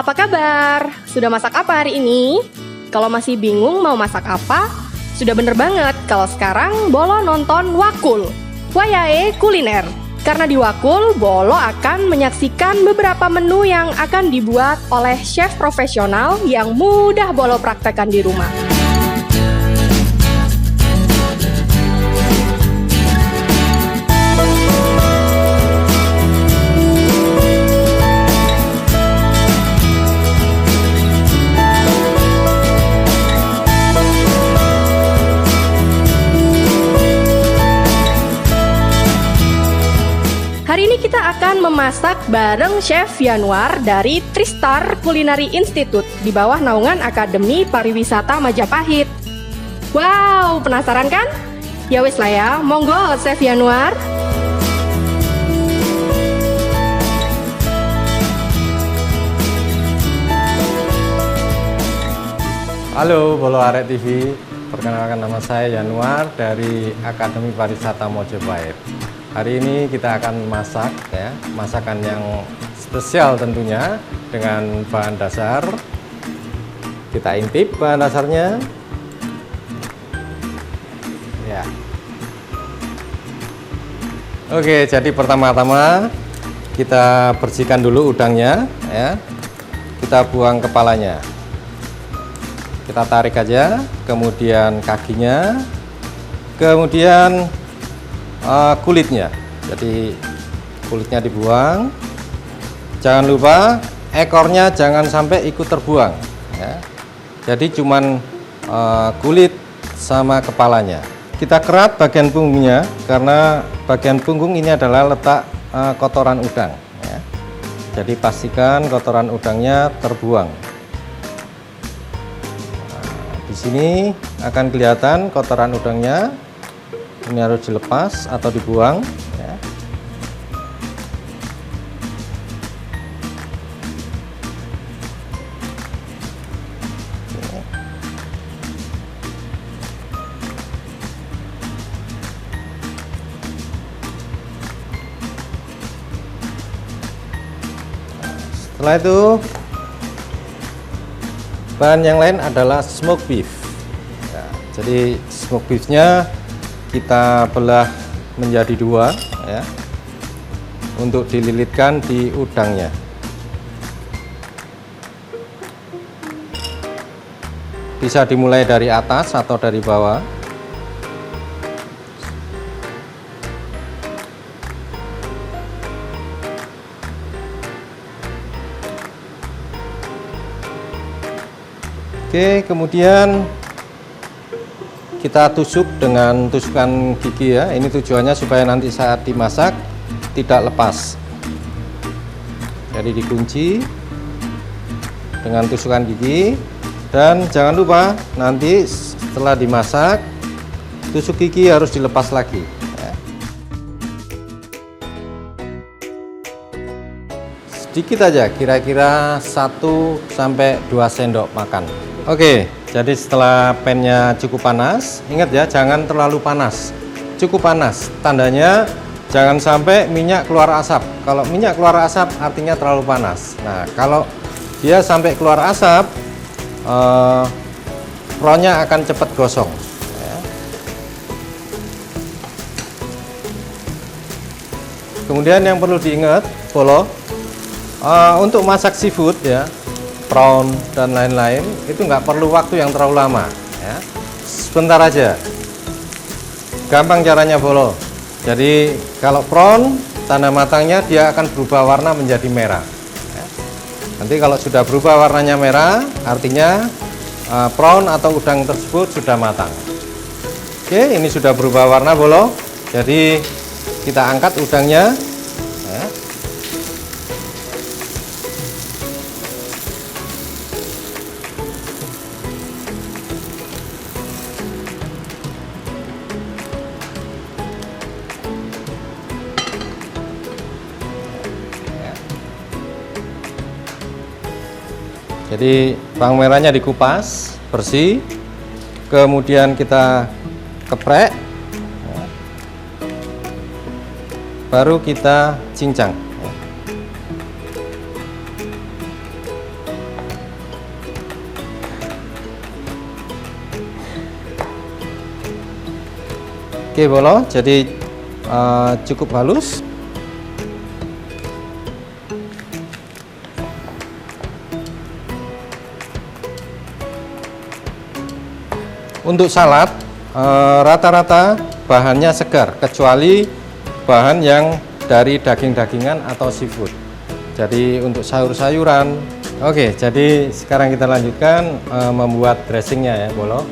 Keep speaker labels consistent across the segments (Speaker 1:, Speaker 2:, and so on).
Speaker 1: Apa kabar? Sudah masak apa hari ini? Kalau masih bingung mau masak apa? Sudah bener banget kalau sekarang Bolo nonton Wakul, Wayahe Kuliner. Karena di Wakul, Bolo akan menyaksikan beberapa menu yang akan dibuat oleh chef profesional yang mudah Bolo praktekkan di rumah. Hari ini kita akan memasak bareng Chef Yanuar dari Tristar Culinary Institute di bawah naungan Akademi Pariwisata Majapahit. Wow, penasaran kan? Ya wis lah ya, monggo Chef Yanuar.
Speaker 2: Halo Bolo Arek TV, perkenalkan nama saya Yanuar dari Akademi Pariwisata Majapahit. Hari ini kita akan masak ya, masakan yang spesial tentunya dengan bahan dasar. Kita intip bahan dasarnya. Ya. Oke, jadi pertama-tama kita bersihkan dulu udangnya ya. Kita buang kepalanya. Kita tarik aja, kemudian kakinya, kemudian kulitnya. Jadi kulitnya dibuang. Jangan lupa ekornya jangan sampai ikut terbuang ya. Jadi cuman kulit sama kepalanya. Kita kerat bagian punggungnya karena bagian punggung ini adalah letak kotoran udang ya. Jadi pastikan kotoran udangnya terbuang. Di sini akan kelihatan kotoran udangnya. Ini harus dilepas atau dibuang ya. Setelah itu bahan yang lain adalah smoke beef ya. Jadi smoke beefnya kita belah menjadi dua ya, untuk dililitkan di udangnya. Bisa dimulai dari atas atau dari bawah. Oke, kemudian kita tusuk dengan tusukan gigi ya. Ini tujuannya supaya nanti saat dimasak tidak lepas. Jadi dikunci dengan tusukan gigi. Dan jangan lupa nanti setelah dimasak tusuk gigi harus dilepas lagi ya. Sedikit aja, kira-kira 1-2 sendok makan. Oke, jadi setelah pannya cukup panas, ingat ya, jangan terlalu panas. Cukup panas, tandanya jangan sampai minyak keluar asap. Kalau minyak keluar asap artinya terlalu panas. Nah, kalau dia sampai keluar asap, ronnya akan cepat gosong ya. Kemudian yang perlu diingat, Bolo, untuk masak seafood ya, prawn dan lain-lain itu nggak perlu waktu yang terlalu lama ya. Sebentar aja, gampang caranya Bolo. Jadi kalau prawn tanda matangnya dia akan berubah warna menjadi merah ya. Nanti kalau sudah berubah warnanya merah artinya prawn atau udang tersebut sudah matang. Oke, ini sudah berubah warna Bolo. Jadi kita angkat udangnya ya. Jadi bawang merahnya dikupas bersih, kemudian kita geprek, baru kita cincang. Oke Bolo, jadi cukup halus. Untuk salad rata-rata bahannya segar kecuali bahan yang dari daging-dagingan atau seafood. Jadi untuk sayur-sayuran. Oke, jadi sekarang kita lanjutkan membuat dressingnya ya Bolo.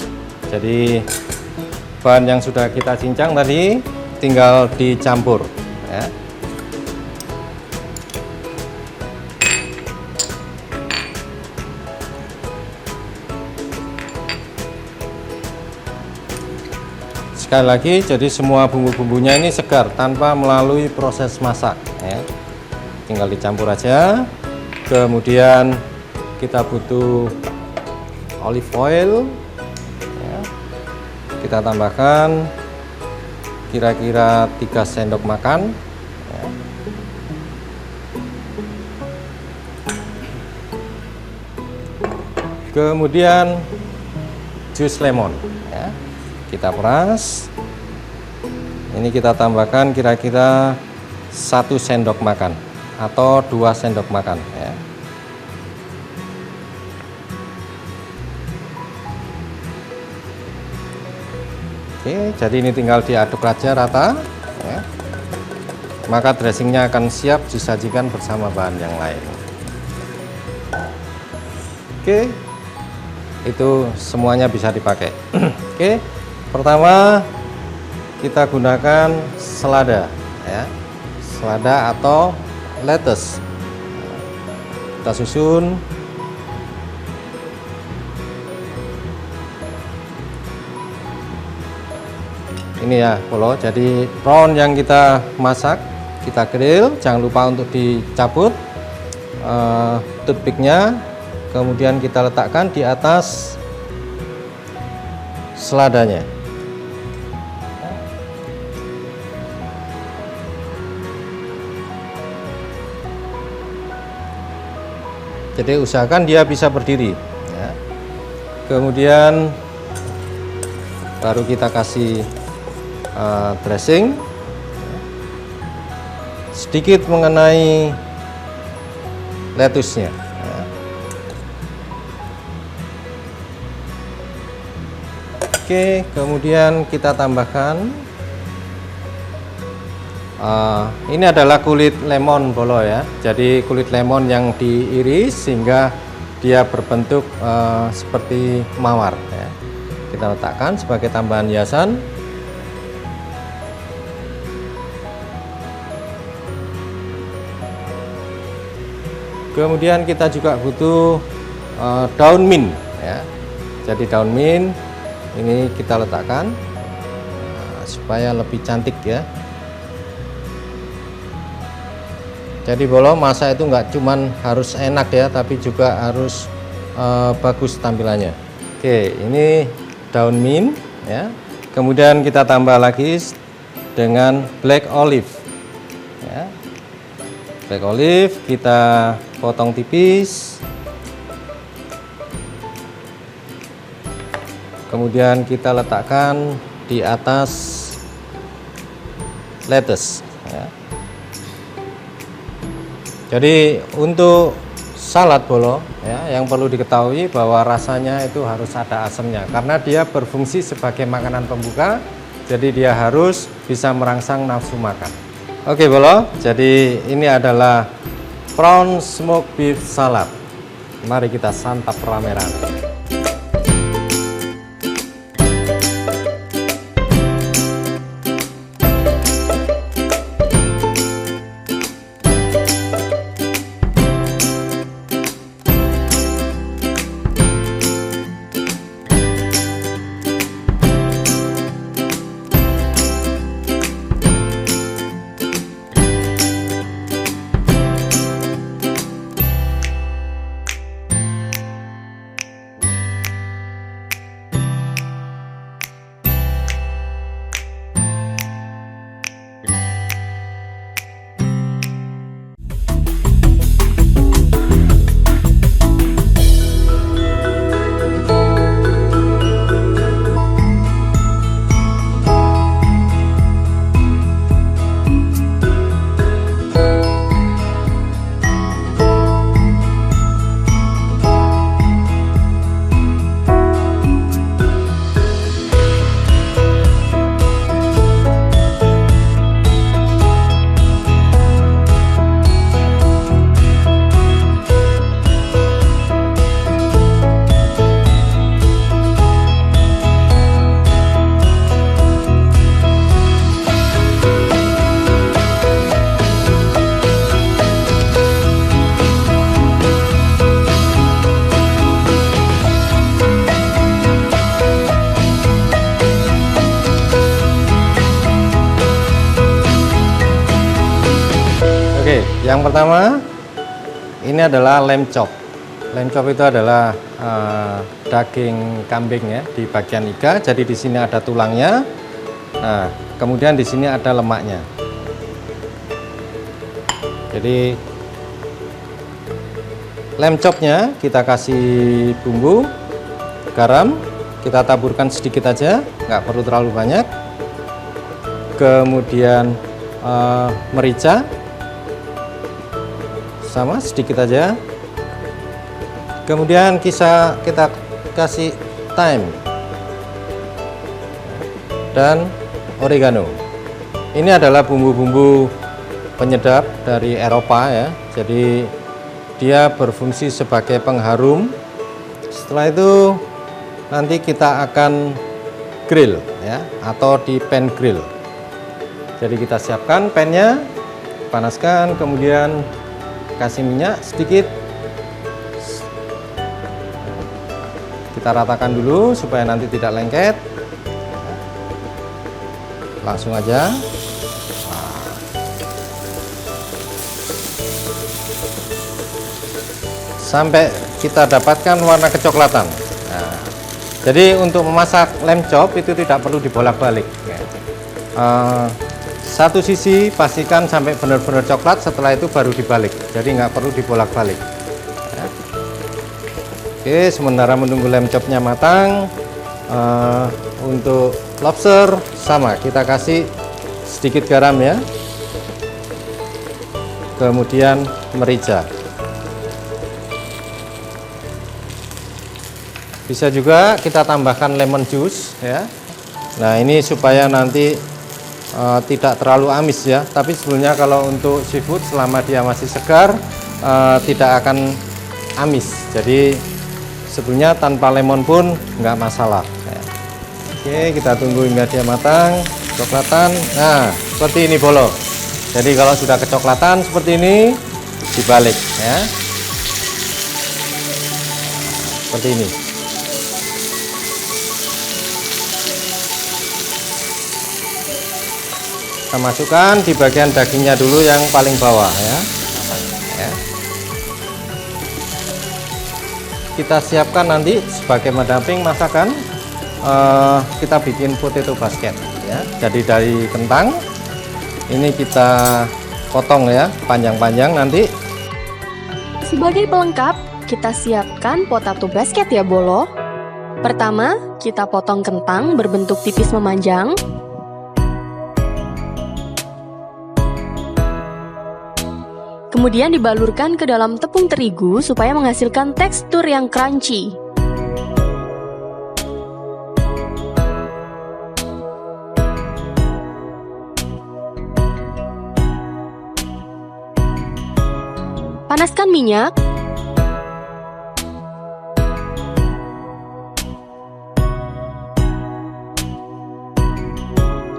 Speaker 2: Jadi bahan yang sudah kita cincang tadi tinggal dicampur ya. Sekali lagi, jadi semua bumbu-bumbunya ini segar tanpa melalui proses masak ya. Tinggal dicampur aja. Kemudian kita butuh olive oil ya. Kita tambahkan kira-kira 3 sendok makan ya. Kemudian jus lemon ya. Kita peras. Ini kita tambahkan kira-kira 1 sendok makan atau 2 sendok makan ya. Oke, jadi ini tinggal diaduk aja rata ya. Maka dressingnya akan siap disajikan bersama bahan yang lain. Oke, itu semuanya bisa dipakai. Oke, pertama kita gunakan selada ya, selada atau lettuce. Kita susun. Ini ya Bolo, jadi prawn yang kita masak kita grill, jangan lupa untuk dicabut toothpicknya, kemudian kita letakkan di atas seladanya. Jadi usahakan dia bisa berdiri ya. Kemudian baru kita kasih dressing sedikit mengenai lettuce-nya ya. Oke, kemudian kita tambahkan ini adalah kulit lemon Bolo ya. Jadi kulit lemon yang diiris sehingga dia berbentuk seperti mawar ya. Kita letakkan sebagai tambahan hiasan. Kemudian kita juga butuh daun mint ya. Jadi daun mint ini kita letakkan supaya lebih cantik ya. Jadi Bolo, masak itu nggak cuman harus enak ya, tapi juga harus bagus tampilannya. Oke, ini daun mint ya. Kemudian kita tambah lagi dengan black olive ya. Black olive kita potong tipis. Kemudian kita letakkan di atas lettuce ya. Jadi untuk salad Bolo ya, yang perlu diketahui bahwa rasanya itu harus ada asamnya karena dia berfungsi sebagai makanan pembuka, jadi dia harus bisa merangsang nafsu makan. Oke Bolo, jadi ini adalah prawn smoked beef salad. Mari kita santap rame-rame. Oke, yang pertama ini adalah lamb chop. Lamb chop itu adalah daging kambing ya di bagian iga. Jadi di sini ada tulangnya. Nah, kemudian di sini ada lemaknya. Jadi lamb chopnya kita kasih bumbu, garam, kita taburkan sedikit aja, nggak perlu terlalu banyak. Kemudian merica, sama sedikit aja. Kemudian kita kasih thyme dan oregano. Ini adalah bumbu-bumbu penyedap dari Eropa ya. Jadi dia berfungsi sebagai pengharum. Setelah itu nanti kita akan grill ya, atau di pan grill. Jadi kita siapkan pannya, panaskan, kemudian kasih minyak sedikit. Kita ratakan dulu supaya nanti tidak lengket. Langsung aja. Sampai kita dapatkan warna kecoklatan. Nah, jadi untuk memasak lamb chop itu tidak perlu dibolak-balik. Satu sisi pastikan sampai benar-benar coklat, setelah itu baru dibalik. Jadi nggak perlu dibolak-balik. Ya. Oke, sementara menunggu lamb chopnya matang, untuk lobster sama kita kasih sedikit garam ya. Kemudian merica. Bisa juga kita tambahkan lemon juice ya. Nah, ini supaya nanti tidak terlalu amis ya. Tapi sebenarnya kalau untuk seafood selama dia masih segar tidak akan amis. Jadi sebenarnya tanpa lemon pun nggak masalah ya. Oke, kita tunggu hingga dia matang, kecoklatan. Nah, seperti ini Bolo. Jadi kalau sudah kecoklatan seperti ini dibalik ya. Seperti ini. Kita masukkan di bagian dagingnya dulu yang paling bawah ya. Kita siapkan nanti sebagai pendamping masakan, kita bikin potato basket ya. Jadi dari kentang ini kita potong ya panjang-panjang nanti.
Speaker 1: Sebagai pelengkap, kita siapkan potato basket ya Bolo. Pertama, kita potong kentang berbentuk tipis memanjang. Kemudian dibalurkan ke dalam tepung terigu supaya menghasilkan tekstur yang crunchy. Panaskan minyak.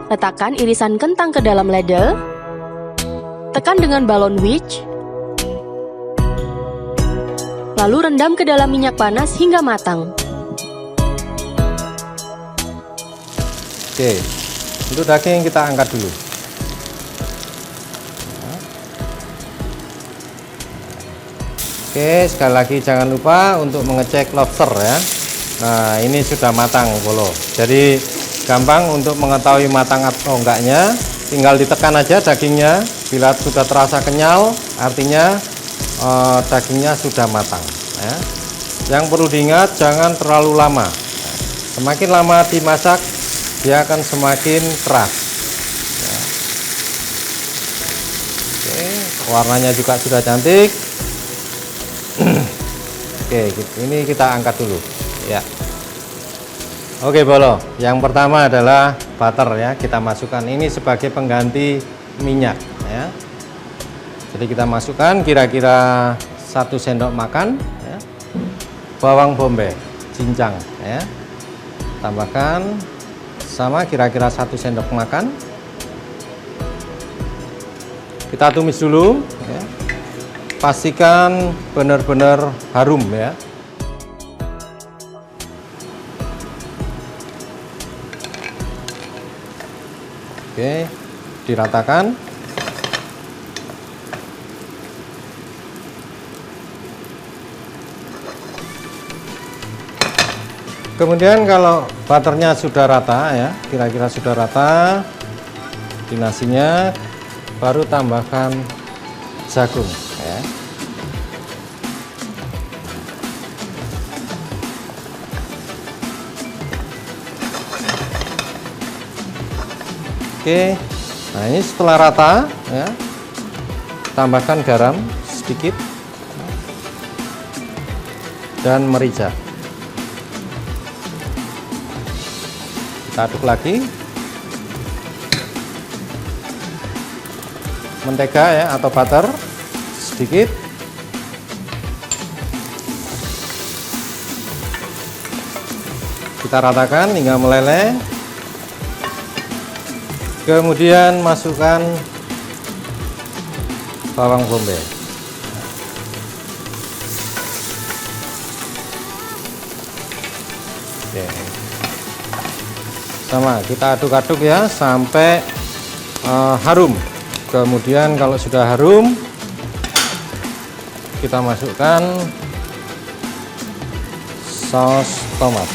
Speaker 1: Letakkan irisan kentang ke dalam ladle. Tekan dengan balon witch. Lalu rendam ke dalam minyak panas hingga matang.
Speaker 2: Oke, untuk daging kita angkat dulu. Oke, sekali lagi jangan lupa untuk mengecek lobster ya. Nah, ini sudah matang Bolo. Jadi gampang untuk mengetahui matang atau enggaknya. Tinggal ditekan aja dagingnya. Bila sudah terasa kenyal, artinya dagingnya sudah matang ya. Yang perlu diingat, jangan terlalu lama. Semakin lama dimasak, dia akan semakin keras ya. Oke, warnanya juga sudah cantik. Oke, ini kita angkat dulu ya. Oke Bolo, yang pertama adalah butter ya. Kita masukkan ini sebagai pengganti minyak ya. Jadi kita masukkan kira-kira 1 sendok makan ya. Bawang bombay cincang ya. Tambahkan sama kira-kira 1 sendok makan. Kita tumis dulu ya. Pastikan benar-benar harum ya. Oke, diratakan. kemudian kalau butternya sudah rata ya, kira-kira sudah rata di nasinya, baru tambahkan jagung ya. Oke, nah ini setelah rata ya, tambahkan garam sedikit dan merica. Kita aduk lagi. Mentega ya atau butter sedikit. Kita ratakan hingga meleleh. Kemudian masukkan bawang bombay. Oke. Sama, kita aduk-aduk ya sampai harum. Kemudian kalau sudah harum, kita masukkan saus tomat.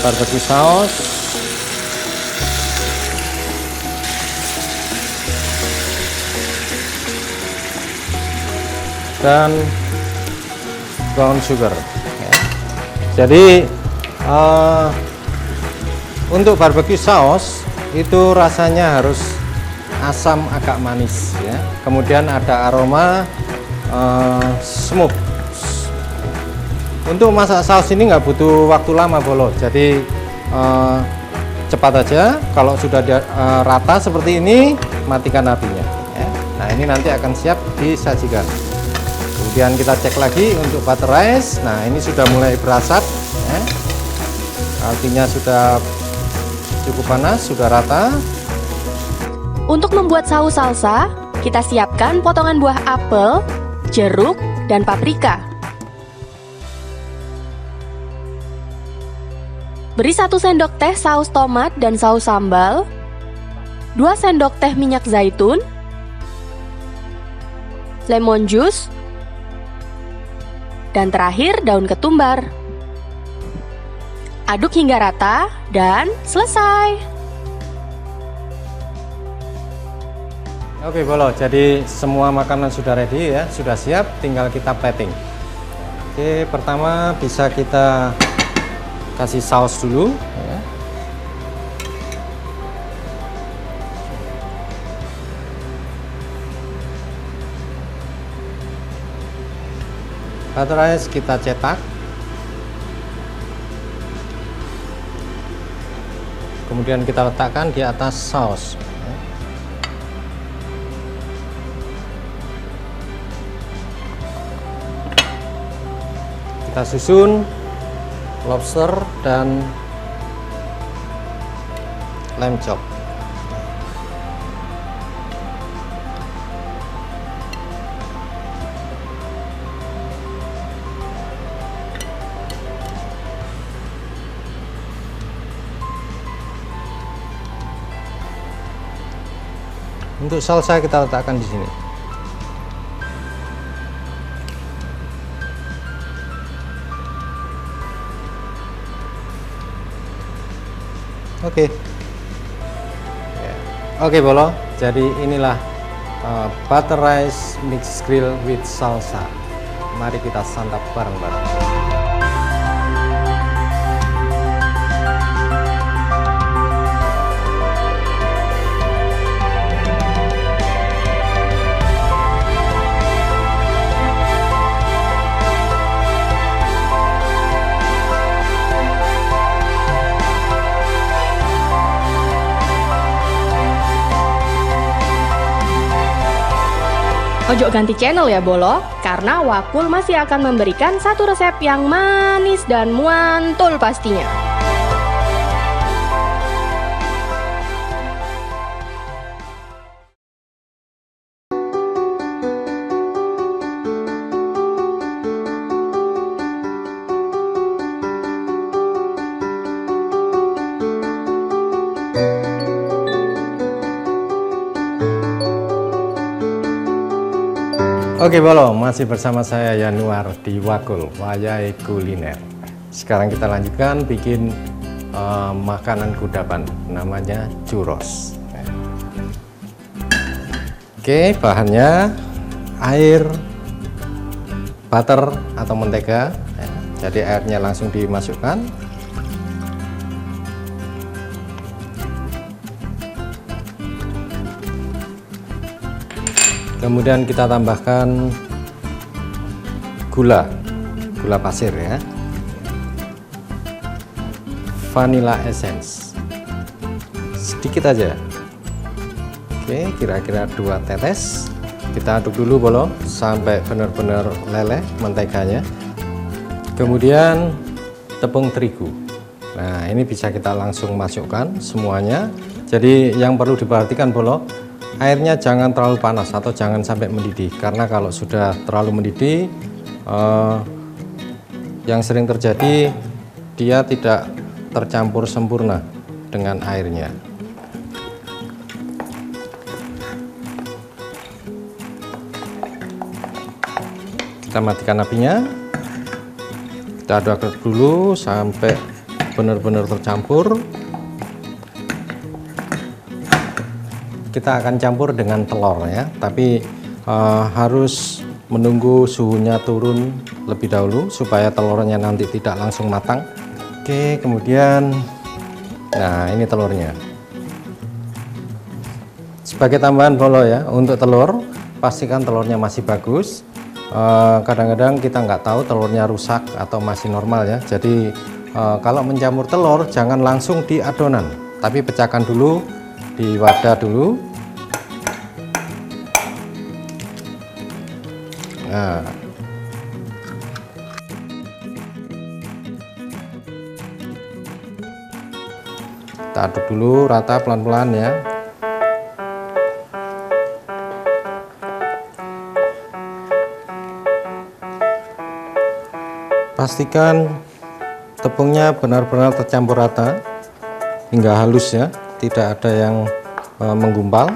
Speaker 2: Barbecue saus, dan brown sugar ya. Jadi untuk barbecue saus itu rasanya harus asam agak manis ya, kemudian ada aroma smoke. Untuk masak saus ini nggak butuh waktu lama Bolo, jadi cepat aja. Kalau sudah rata seperti ini, matikan apinya ya. Nah ini nanti akan siap disajikan. Kemudian kita cek lagi untuk butter rice. Nah ini sudah mulai berasap ya. Artinya sudah cukup panas, sudah rata.
Speaker 1: Untuk membuat saus salsa, kita siapkan potongan buah apel, jeruk, dan paprika. Beri 1 sendok teh saus tomat dan saus sambal, 2 sendok teh minyak zaitun, lemon juice, dan terakhir daun ketumbar. Aduk hingga rata dan selesai.
Speaker 2: Oke Bolo, jadi semua makanan sudah ready ya, sudah siap, tinggal kita plating. Oke, pertama bisa kita kasih saus dulu ya. Butter rice kita cetak, kemudian kita letakkan di atas saus ya. Kita susun lobster dan lamb chop. Untuk salsa kita letakkan di sini. Oke. Oke Bolo, jadi inilah butter rice mixed grill with salsa. Mari kita santap bareng-bareng.
Speaker 1: Ojo ganti channel ya Bolo, karena Wakul masih akan memberikan satu resep yang manis dan mantul pastinya.
Speaker 2: Oke Bolo, masih bersama saya Yanuar di Wakul, Wayahe Kuliner. Sekarang kita lanjutkan bikin makanan kudapan, namanya churros. Oke, bahannya air, butter atau mentega. Jadi airnya langsung dimasukkan. Kemudian kita tambahkan gula pasir ya, vanilla essence sedikit aja. Oke, kira-kira 2 tetes. Kita aduk dulu Bolo sampai benar-benar leleh menteganya. Kemudian tepung terigu. Nah, ini bisa kita langsung masukkan semuanya. Jadi yang perlu diperhatikan Bolo, airnya jangan terlalu panas atau jangan sampai mendidih, karena kalau sudah terlalu mendidih yang sering terjadi dia tidak tercampur sempurna dengan airnya. Kita matikan apinya, kita aduk-aduk dulu sampai benar-benar tercampur. Kita akan campur dengan telur ya, tapi harus menunggu suhunya turun lebih dahulu supaya telurnya nanti tidak langsung matang. Oke, kemudian nah ini telurnya. Sebagai tambahan Bolo ya, untuk telur pastikan telurnya masih bagus. Kadang-kadang kita nggak tahu telurnya rusak atau masih normal ya. Jadi kalau mencampur telur jangan langsung di adonan, tapi pecahkan dulu di wadah dulu. Nah, kita aduk dulu rata pelan-pelan ya. Pastikan tepungnya benar-benar tercampur rata hingga halus ya, tidak ada yang menggumpal.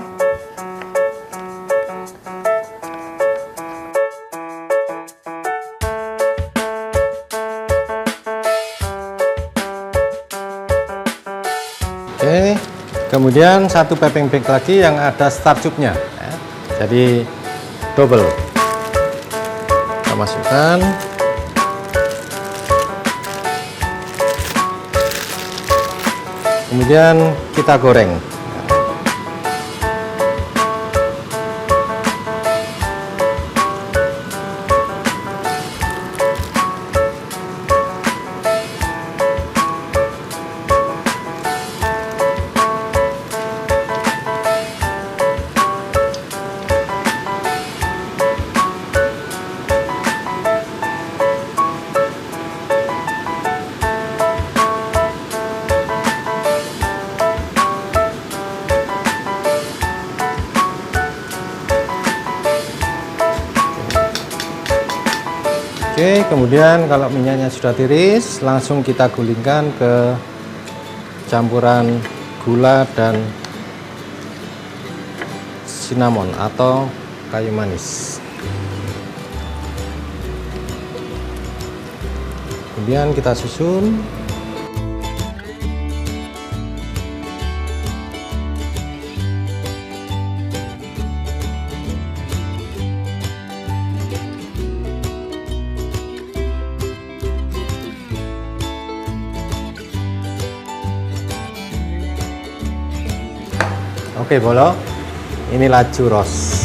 Speaker 2: Oke, kemudian satu piping bag lagi yang ada start tube-nya ya. Jadi double. Kita masukkan. Kemudian kita goreng. Oke, kemudian kalau minyaknya sudah tiris, langsung kita gulingkan ke campuran gula dan cinnamon atau kayu manis. Kemudian kita susun. Oke Bolo, inilah churros.